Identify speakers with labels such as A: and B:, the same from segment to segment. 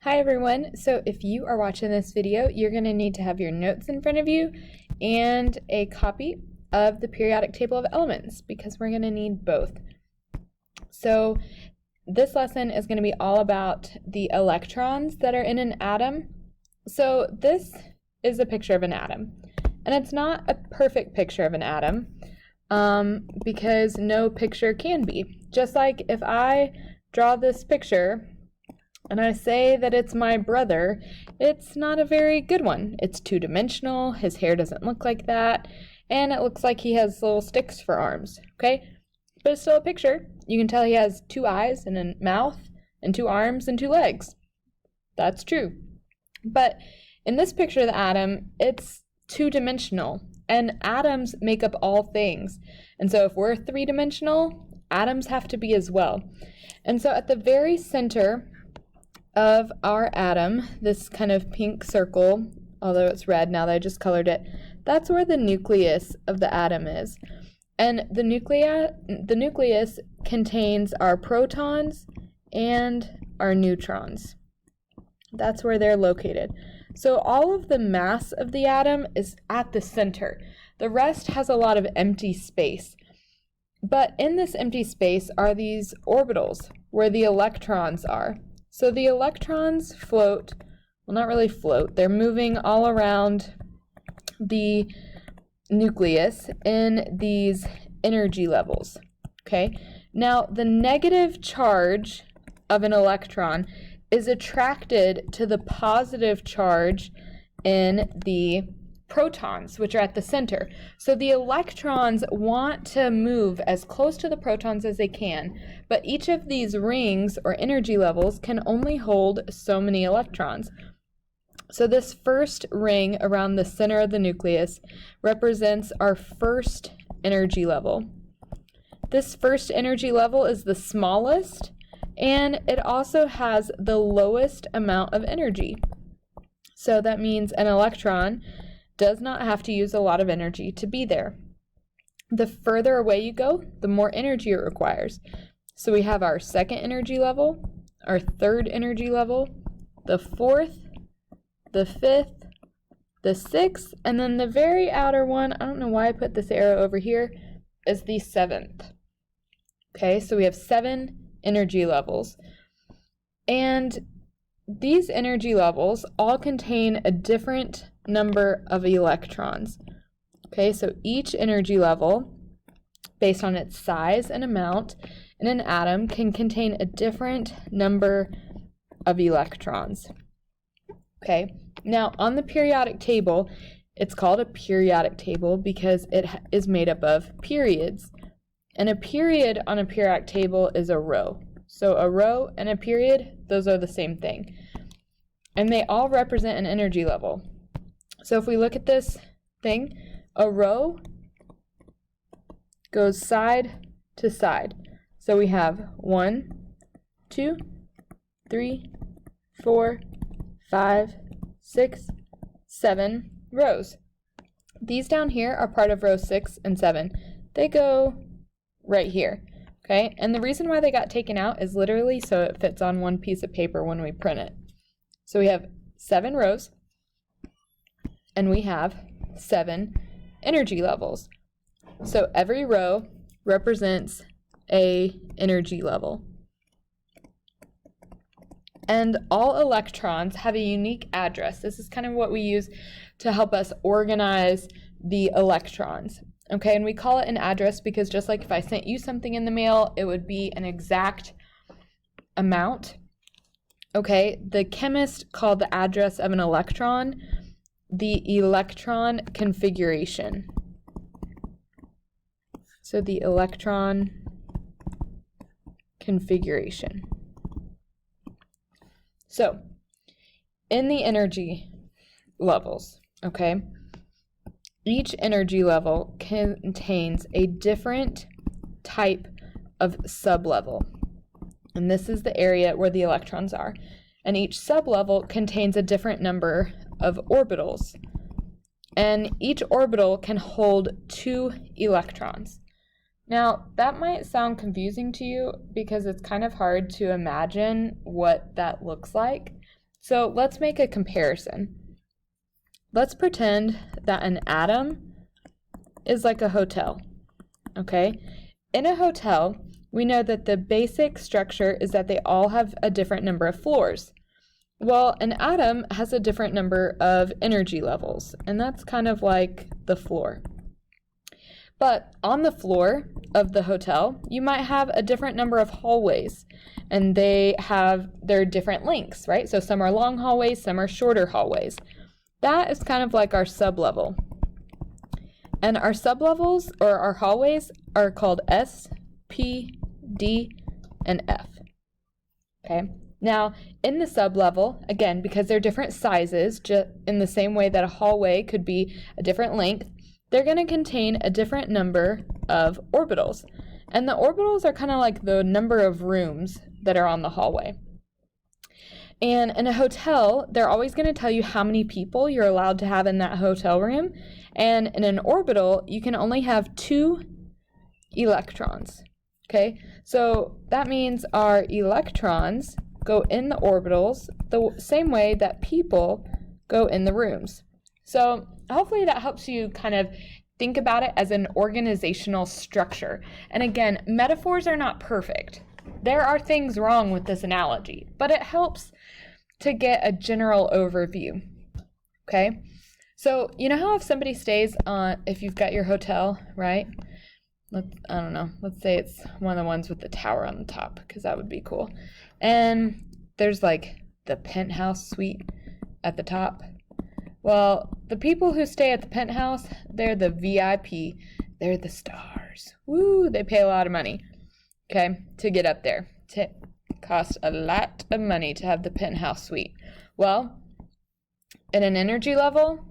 A: Hi everyone, so if you are watching this video, you're going to need to have your notes in front of you and a copy of the periodic table of elements because we're going to need both. So this lesson is going to be all about the electrons that are in an atom. So this is a picture of an atom, and it's not a perfect picture of an atom because no picture can be. Just like if I draw this picture and I say that it's my brother, it's not a very good one. It's two-dimensional, his hair doesn't look like that, and it looks like he has little sticks for arms, okay? But it's still a picture. You can tell he has two eyes and a mouth and two arms and two legs. That's true. But in this picture of the atom, it's two-dimensional, and atoms make up all things. And so if we're three-dimensional, atoms have to be as well. And so at the very center of our atom, this kind of pink circle, although it's red now that I just colored it, that's where the nucleus of the atom is. And the nucleus contains our protons and our neutrons. That's where they're located. So all of the mass of the atom is at the center. The rest has a lot of empty space. But in this empty space are these orbitals where the electrons are. So the electrons float, well, not really float, they're moving all around the nucleus in these energy levels, okay? Now, the negative charge of an electron is attracted to the positive charge in the protons, which are at the center. So the electrons want to move as close to the protons as they can, but each of these rings or energy levels can only hold so many electrons. So this first ring around the center of the nucleus represents our first energy level. This first energy level is the smallest, and it also has the lowest amount of energy. So that means an electron does not have to use a lot of energy to be there. The further away you go, the more energy it requires. So we have our second energy level, our third energy level, the fourth, the fifth, the sixth, and then the very outer one, I don't know why I put this arrow over here, is the seventh. Okay, so we have 7 energy levels. And these energy levels all contain a different number of electrons. Okay, so each energy level, based on its size and amount in an atom, can contain a different number of electrons. Okay, now on the periodic table, it's called a periodic table because it is made up of periods. And a period on a periodic table is a row. So a row and a period, those are the same thing. And they all represent an energy level. So if we look at this thing, a row goes side to side. So we have 1, 2, 3, 4, 5, 6, 7 rows. These down here are part of row 6 and 7. They go right here, okay? And the reason why they got taken out is literally so it fits on one piece of paper when we print it. So we have 7 rows, and we have 7 energy levels. So every row represents a energy level. And all electrons have a unique address. This is kind of what we use to help us organize the electrons. Okay, and we call it an address because just like if I sent you something in the mail, it would be an exact amount. Okay, the chemist called the address of an electron the electron configuration. So the electron configuration. So in the energy levels, okay, each energy level contains a different type of sublevel. And this is the area where the electrons are. And each sublevel contains a different number of orbitals. And each orbital can hold 2 electrons. Now, that might sound confusing to you because it's kind of hard to imagine what that looks like. So let's make a comparison. Let's pretend that an atom is like a hotel, okay? In a hotel, we know that the basic structure is that they all have a different number of floors. Well, an atom has a different number of energy levels, and that's kind of like the floor. But on the floor of the hotel, you might have a different number of hallways, and they have their different lengths, right? So some are long hallways, some are shorter hallways. That is kind of like our sublevel. And our sublevels, or our hallways, are called S, P, D, and F. Okay? Now, in the sublevel, again, because they're different sizes, in the same way that a hallway could be a different length, they're going to contain a different number of orbitals. And the orbitals are kind of like the number of rooms that are on the hallway. And in a hotel, they're always going to tell you how many people you're allowed to have in that hotel room. And in an orbital, you can only have 2 electrons. Okay, so that means our electrons go in the orbitals the same way that people go in the rooms. So hopefully that helps you kind of think about it as an organizational structure. And again, metaphors are not perfect. There are things wrong with this analogy, but it helps to get a general overview. Okay? So, you know how if somebody stays on, if you've got your hotel, right? I don't know, let's say it's one of the ones with the tower on the top, because that would be cool. And there's like the penthouse suite at the top. Well, the people who stay at the penthouse, they're the VIP. They're the stars. Woo, they pay a lot of money, okay, to get up there. It costs a lot of money to have the penthouse suite. Well, at an energy level,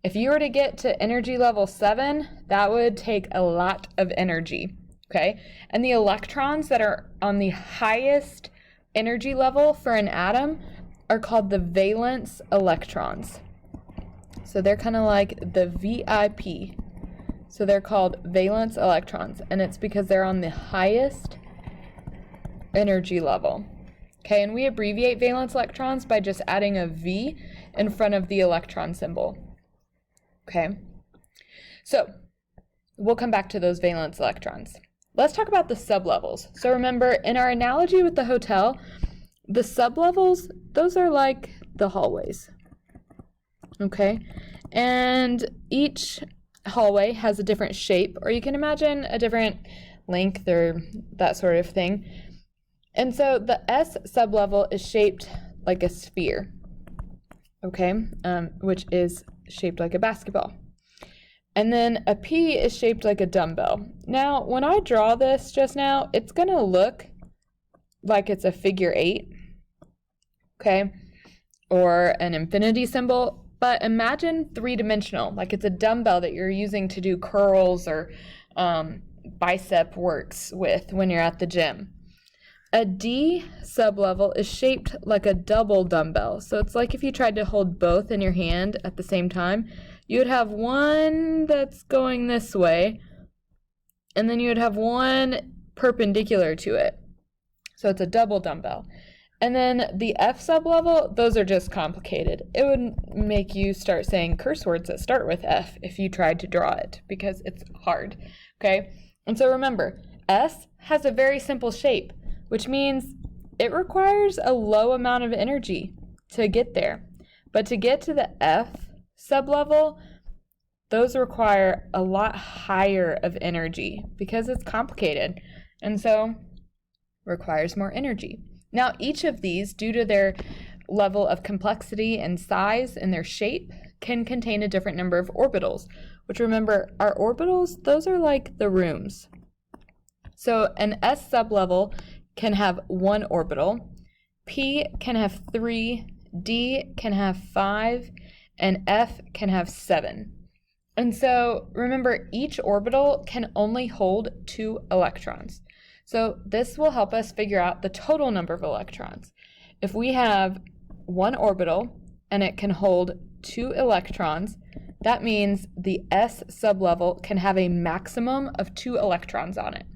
A: if you were to get to energy level 7, that would take a lot of energy, okay? And the electrons that are on the highest energy level for an atom are called the valence electrons. So they're kind of like the VIP. So they're called valence electrons, and it's because they're on the highest energy level. Okay, and we abbreviate valence electrons by just adding a V in front of the electron symbol. Okay, so we'll come back to those valence electrons. Let's talk about the sublevels. So remember, in our analogy with the hotel, the sublevels, those are like the hallways. Okay, and each hallway has a different shape, or you can imagine a different length or that sort of thing. And so the S sublevel is shaped like a sphere, okay, which is shaped like a basketball. And then a P is shaped like a dumbbell. Now, when I draw this just now, it's going to look like it's a figure 8, okay, or an infinity symbol, but imagine three-dimensional, like it's a dumbbell that you're using to do curls or bicep works with when you're at the gym. A D sublevel is shaped like a double dumbbell. So it's like if you tried to hold both in your hand at the same time, you would have one that's going this way, and then you would have one perpendicular to it. So it's a double dumbbell. And then the F sublevel, those are just complicated. It would make you start saying curse words that start with F if you tried to draw it, because it's hard, okay? And so remember, S has a very simple shape, which means it requires a low amount of energy to get there. But to get to the F sublevel, those require a lot higher of energy because it's complicated, and so requires more energy. Now, each of these, due to their level of complexity and size and their shape, can contain a different number of orbitals, which, remember, our orbitals, those are like the rooms. So an S sublevel can have 1 orbital, P can have 3, D can have 5, and F can have 7. And so remember, each orbital can only hold 2 electrons. So this will help us figure out the total number of electrons. If we have 1 orbital and it can hold 2 electrons, that means the S sublevel can have a maximum of 2 electrons on it.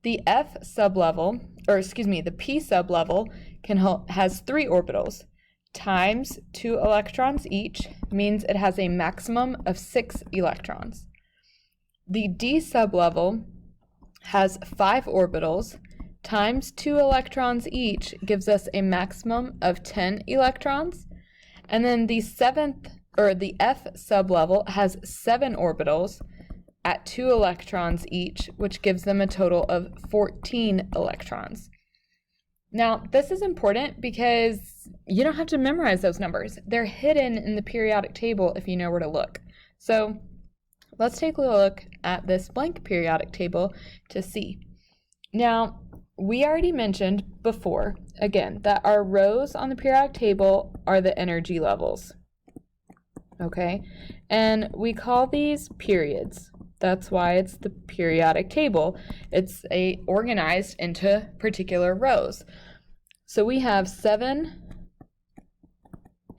A: The F sublevel, or excuse me, the P sublevel has 3 orbitals. Times 2 electrons each means it has a maximum of 6 electrons. The d sublevel has 5 orbitals. Times 2 electrons each gives us a maximum of 10 electrons. And then the F sublevel has 7 orbitals at 2 electrons each, which gives them a total of 14 electrons. Now, this is important because you don't have to memorize those numbers. They're hidden in the periodic table if you know where to look. So let's take a look at this blank periodic table to see. Now, we already mentioned before, again, that our rows on the periodic table are the energy levels. Okay? And we call these periods. That's why it's the periodic table. It's organized into particular rows. So we have 7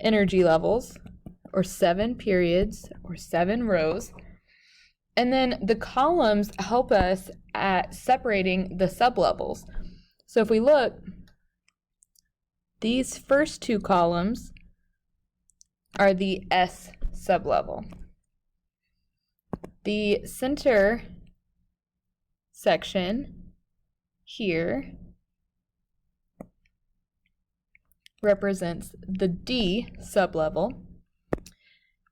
A: energy levels, or 7 periods, or 7 rows. And then the columns help us at separating the sublevels. So if we look, these first 2 columns are the S sublevel. The center section here represents the D sublevel.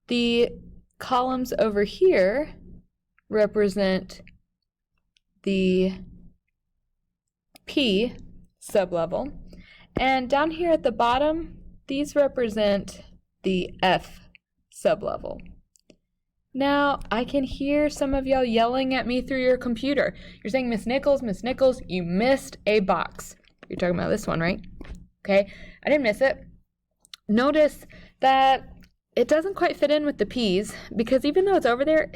A: The columns over here represent the P sublevel. And down here at the bottom, these represent the F sublevel. Now, I can hear some of y'all yelling at me through your computer. You're saying, Miss Nichols, you missed a box. You're talking about this one, right? Okay, I didn't miss it. Notice that it doesn't quite fit in with the P's because even though it's over there,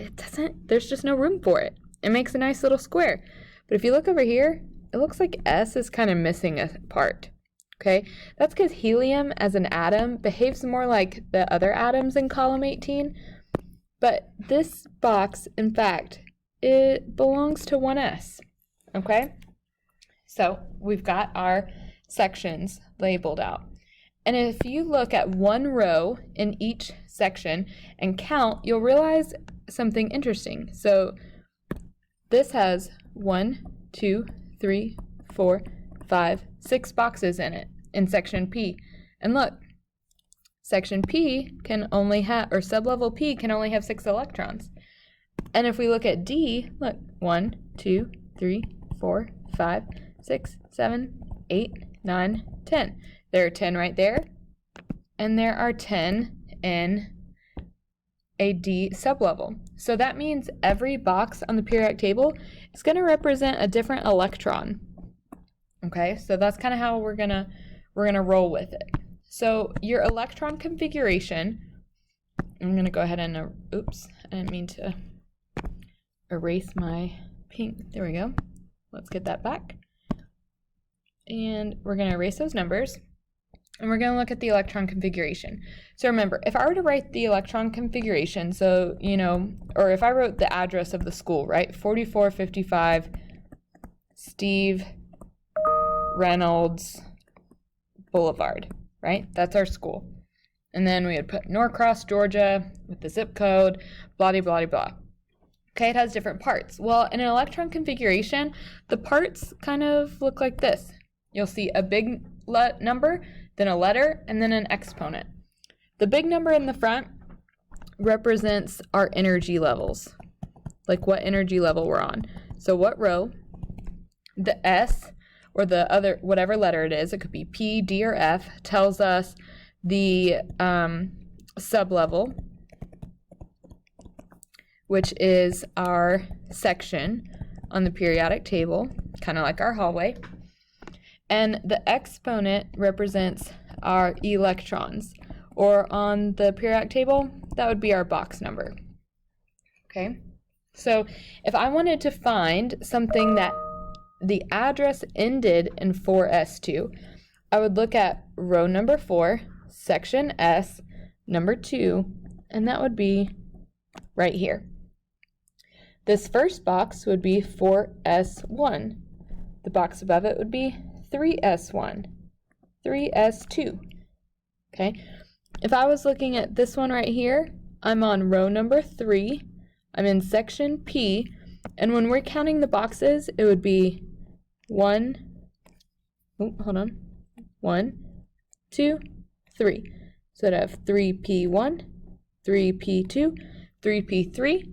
A: there's just no room for it. It makes a nice little square. But if you look over here, it looks like S is kind of missing a part. Okay, that's because helium as an atom behaves more like the other atoms in column 18. But this box, in fact, it belongs to 1s, okay? So we've got our sections labeled out. And if you look at one row in each section and count, you'll realize something interesting. So this has 1, 2, 3, 4, 5, 6 boxes in it in section P. And look, section P can only have, or sublevel P can only have 6 electrons. And if we look at D, look, 1, 2, 3, 4, 5, 6, 7, 8, 9, 10. There are 10 right there, and there are 10 in a D sublevel. So that means every box on the periodic table is going to represent a different electron. Okay, so that's kind of how we're gonna roll with it. So your electron configuration, I'm gonna go ahead and oops, I didn't mean to erase my pink. There we go. Let's get that back. And we're gonna erase those numbers. And we're going to look at the electron configuration. So remember, if I were to write the electron configuration, so, or if I wrote the address of the school, right? 4455 Steve Reynolds Boulevard, right? That's our school. And then we would put Norcross, Georgia, with the zip code, blah, blah, blah, blah. Okay, it has different parts. Well, in an electron configuration, the parts kind of look like this. You'll see a big number, then a letter, and then an exponent. The big number in the front represents our energy levels, like what energy level we're on. So what row, the S, or the other, whatever letter it is, it could be P, D, or F, tells us the sublevel, which is our section on the periodic table, kind of like our hallway. And the exponent represents our electrons, or on the periodic table, that would be our box number. Okay, so if I wanted to find something that the address ended in 4s2, I would look at row number 4, section S, number 2, and that would be right here. This first box would be 4s1. The box above it would be 3s1. 3s2. Okay, if I was looking at this one right here, I'm on row number 3, I'm in section P, and when we're counting the boxes, it would be 1, 2, 3. So I'd have 3p1, 3p2, 3p3,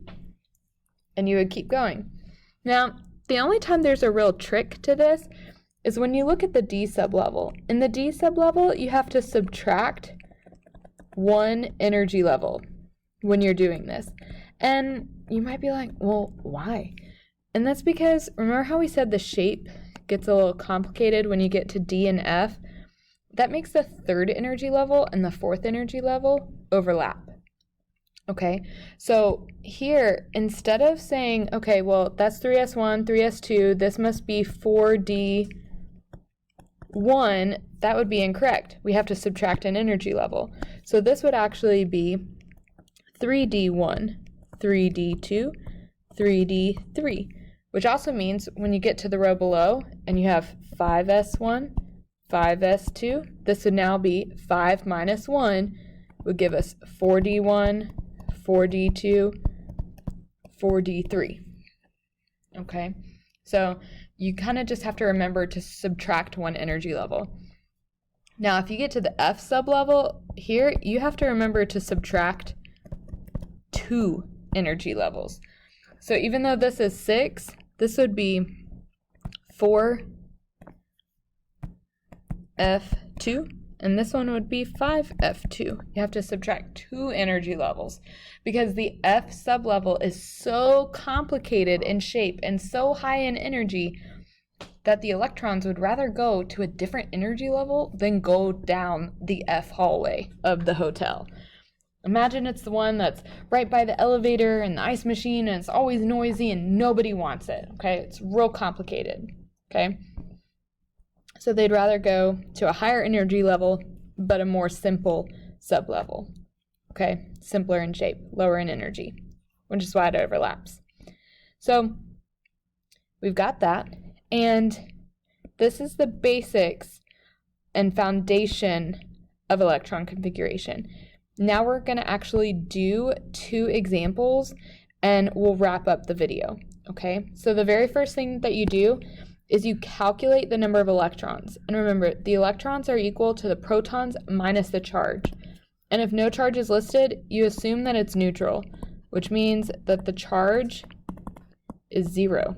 A: and you would keep going. Now, the only time there's a real trick to this is when you look at the D sublevel. In the D sublevel, you have to subtract 1 energy level when you're doing this. And you might be like, well, why? And that's because, remember how we said the shape gets a little complicated when you get to D and F? That makes the 3rd energy level and the 4th energy level overlap. Okay, so here, instead of saying, okay, well, that's 3s1, 3s2, this must be 4d1, that would be incorrect. We have to subtract an energy level. So this would actually be 3d1, 3d2, 3d3, which also means when you get to the row below and you have 5s1, 5s2, this would now be 5 minus 1 would give us 4d1, 4d2, 4d3. Okay, so you kind of just have to remember to subtract 1 energy level. Now, if you get to the F sublevel, here you have to remember to subtract 2 energy levels. So even though this is 6, this would be 4f2, and this one would be 5f2. You have to subtract 2 energy levels because the F sublevel is so complicated in shape and so high in energy that the electrons would rather go to a different energy level than go down the F hallway of the hotel. Imagine it's the one that's right by the elevator and the ice machine and it's always noisy and nobody wants it, okay? It's real complicated, okay? So they'd rather go to a higher energy level, but a more simple sublevel, okay? Simpler in shape, lower in energy, which is why it overlaps. So we've got that, and this is the basics and foundation of electron configuration. Now we're going to actually do 2 examples, and we'll wrap up the video, okay? So the very first thing that you do is you calculate the number of electrons. And remember, the electrons are equal to the protons minus the charge. And if no charge is listed, you assume that it's neutral, which means that the charge is 0.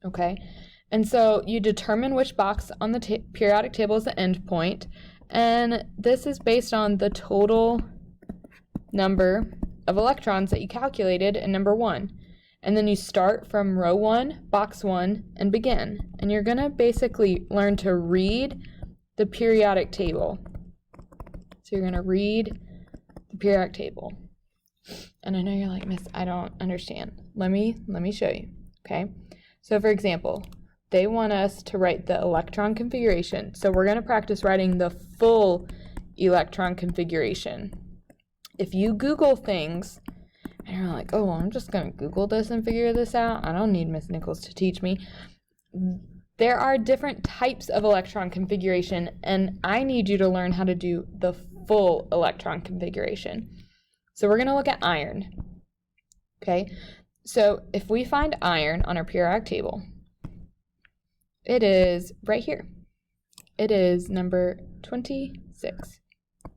A: Okay? And so you determine which box on the periodic table is the end point, and this is based on the total number of electrons that you calculated in number 1. And then you start from row 1, box 1, and begin. And you're going to basically learn to read the periodic table. So you're going to read the periodic table. And I know you're like, Miss, I don't understand. Let me show you, okay? So for example, they want us to write the electron configuration. So we're going to practice writing the full electron configuration. If you Google things, and you're like, oh, well, I'm just going to Google this and figure this out. I don't need Miss Nichols to teach me. There are different types of electron configuration, and I need you to learn how to do the full electron configuration. So we're going to look at iron. Okay, so if we find iron on our periodic table, it is right here. It is number 26,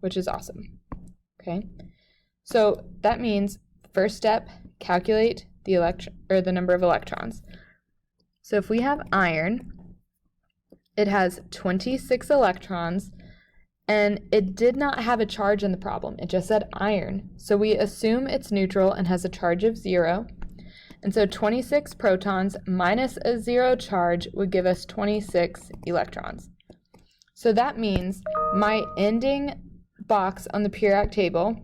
A: which is awesome. Okay, so that means first step, calculate the number of electrons. So if we have iron, it has 26 electrons, and it did not have a charge in the problem. It just said iron. So we assume it's neutral and has a charge of 0. And so 26 protons minus a 0 charge would give us 26 electrons. So that means my ending box on the periodic table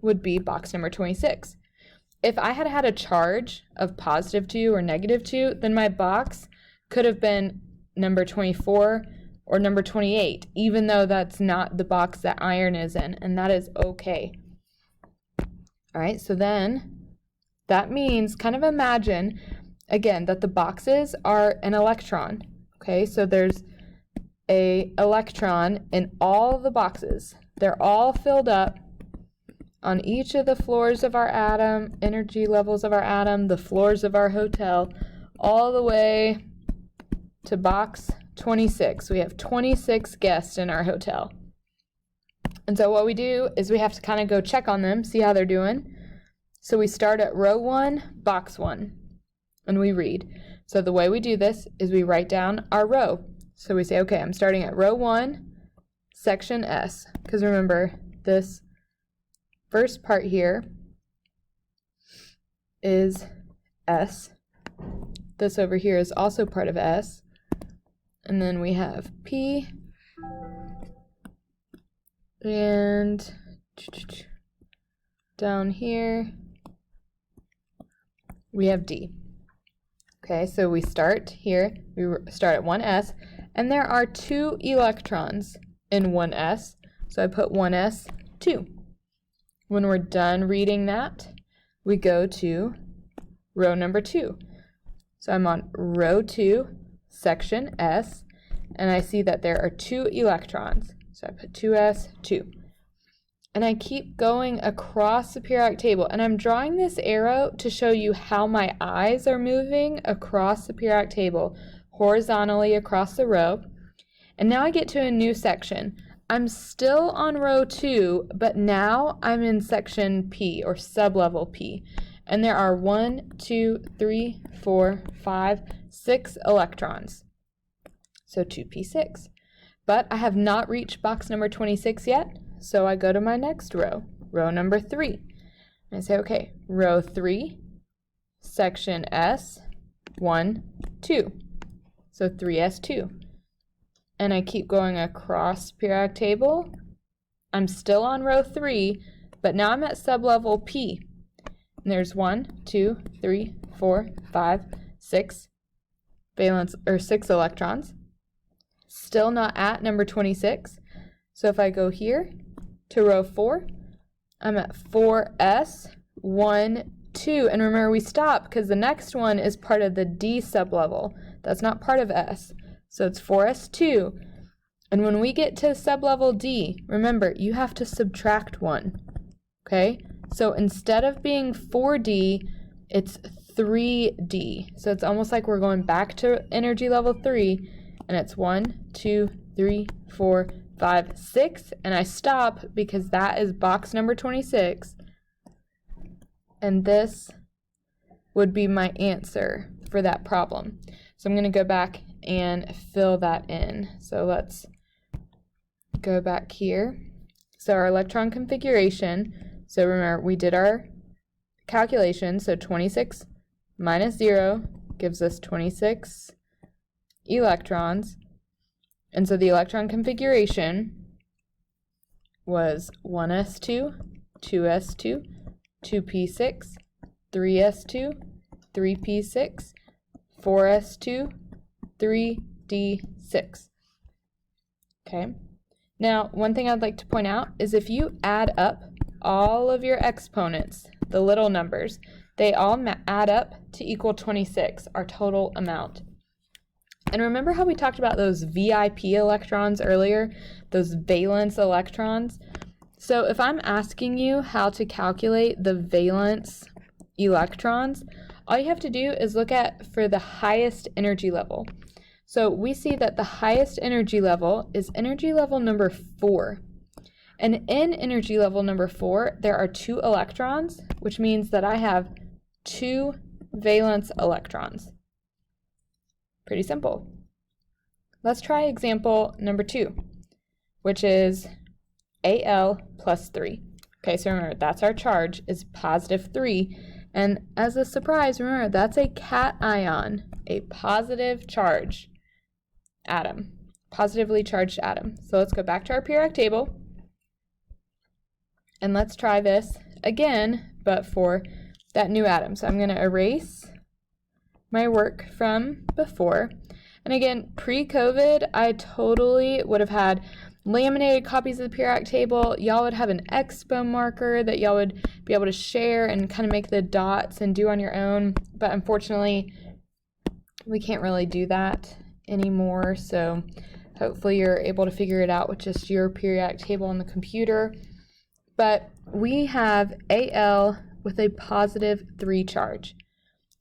A: would be box number 26. If I had had a charge of +2 or -2, then my box could have been number 24 or number 28, even though that's not the box that iron is in, and that is okay. All right, so then that means, kind of imagine, again, that the boxes are an electron, okay? So there's an electron in all the boxes. They're all filled up on each of the floors of our atom, energy levels of our atom, the floors of our hotel, all the way to box 26. We have 26 guests in our hotel. And so what we do is we have to kind of go check on them, see how they're doing. So we start at row 1, box 1, and we read. So the way we do this is we write down our row. So we say, okay, I'm starting at row 1, section S, because remember, this first part here is S. This over here is also part of S. And then we have P. And down here, we have D. Okay, so we start here. We start at 1s, and there are 2 electrons in 1s. So I put 1s, 2. When we're done reading that, we go to row number 2. So I'm on row 2, section S, and I see that there are 2 electrons. So I put 2s, 2. And I keep going across the periodic table, and I'm drawing this arrow to show you how my eyes are moving across the periodic table, horizontally across the row. And now I get to a new section. I'm still on row 2, but now I'm in section P, or sublevel P. And there are 1, 2, 3, 4, 5, 6 electrons. So 2p6. But I have not reached box number 26 yet, so I go to my next row, row number 3. And I say, okay, row 3, section S, 1, 2. So 3s2. And I keep going across the periodic table. I'm still on row 3, but now I'm at sublevel P. And there's 1, 2, 3, 4, 5, 6 6 electrons. Still not at number 26. So if I go here to row 4, I'm at 4s, 1, 2. And remember, we stop because the next one is part of the D sublevel. That's not part of S. So it's 4s2. And when we get to sublevel D, remember, you have to subtract 1. Okay? So instead of being 4D, it's 3D. So it's almost like we're going back to energy level 3, and it's 1, 2, 3, 4, 5, 6, and I stop because that is box number 26. And this would be my answer for that problem. So I'm going to go back and fill that in. So let's go back here. So our electron configuration, so remember we did our calculation, so 26 minus 0 gives us 26 electrons. And so the electron configuration was 1s2, 2s2, 2p6, 3s2, 3p6, 4s2, 3d6. Okay. Now, one thing I'd like to point out is if you add up all of your exponents, the little numbers, they all add up to equal 26, our total amount. And remember how we talked about those VIP electrons earlier, those valence electrons? So if I'm asking you how to calculate the valence electrons, all you have to do is look at for the highest energy level. So we see that the highest energy level is energy level number 4. And in energy level number 4, there are 2 electrons, which means that I have 2 valence electrons. Pretty simple. Let's try example number 2, which is Al plus 3. Okay, so remember, that's our charge, is positive 3. And as a surprise, remember, that's a cation, a positive charge atom, positively charged atom. So let's go back to our periodic table. And let's try this again, but for that new atom. So I'm going to erase my work from before. And again, pre-COVID, I totally would have had laminated copies of the periodic table. Y'all would have an expo marker that y'all would be able to share and kind of make the dots and do on your own. But unfortunately, we can't really do that anymore. So Hopefully you're able to figure it out with just your periodic table on the computer. But we have Al with a positive 3 charge.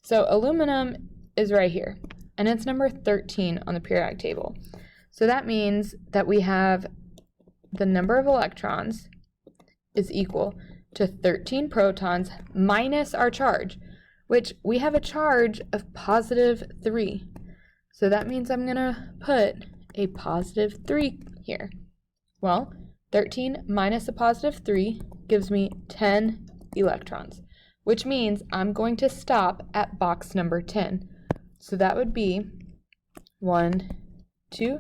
A: So aluminum is right here, and it's number 13 on the periodic table. So that means that we have the number of electrons is equal to 13 protons minus our charge, which we have a charge of positive 3. So that means I'm going to put a positive 3 here. Well, 13 minus a positive 3 gives me 10 electrons, which means I'm going to stop at box number 10. So that would be 1, 2,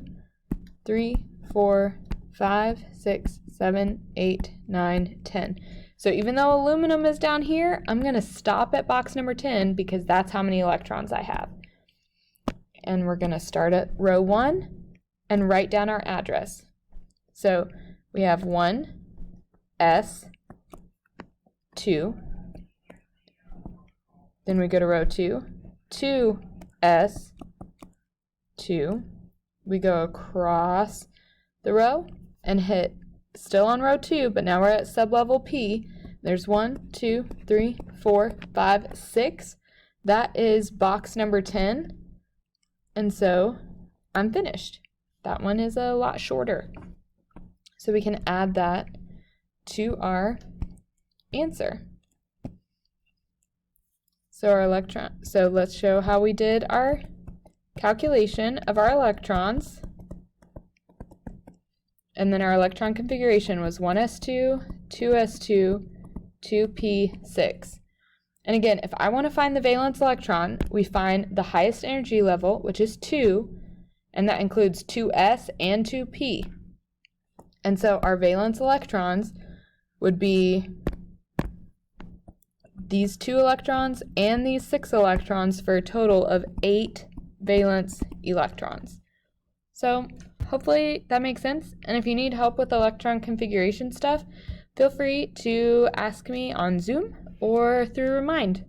A: 3, 4, 5, 6, 7, 8, 9, 10. So even though aluminum is down here, I'm going to stop at box number 10 because that's how many electrons I have. And we're going to start at row 1 and write down our address. So we have 1, S, 2. Then we go to row 2, 2, S, 2. We go across the row and hit, still on row 2, but now we're at sublevel P. There's 1, 2, 3, 4, 5, 6. That is box number 10. And so I'm finished. That one is a lot shorter. So we can add that to our answer. So let's show how we did our calculation of our electrons. And then our electron configuration was 1s2, 2s2, 2p6. And again, if I want to find the valence electron, we find the highest energy level, which is 2, and that includes 2s and 2p. And so our valence electrons would be these 2 electrons and these 6 electrons for a total of 8 valence electrons. So hopefully that makes sense. And if you need help with electron configuration stuff, feel free to ask me on Zoom or through Remind.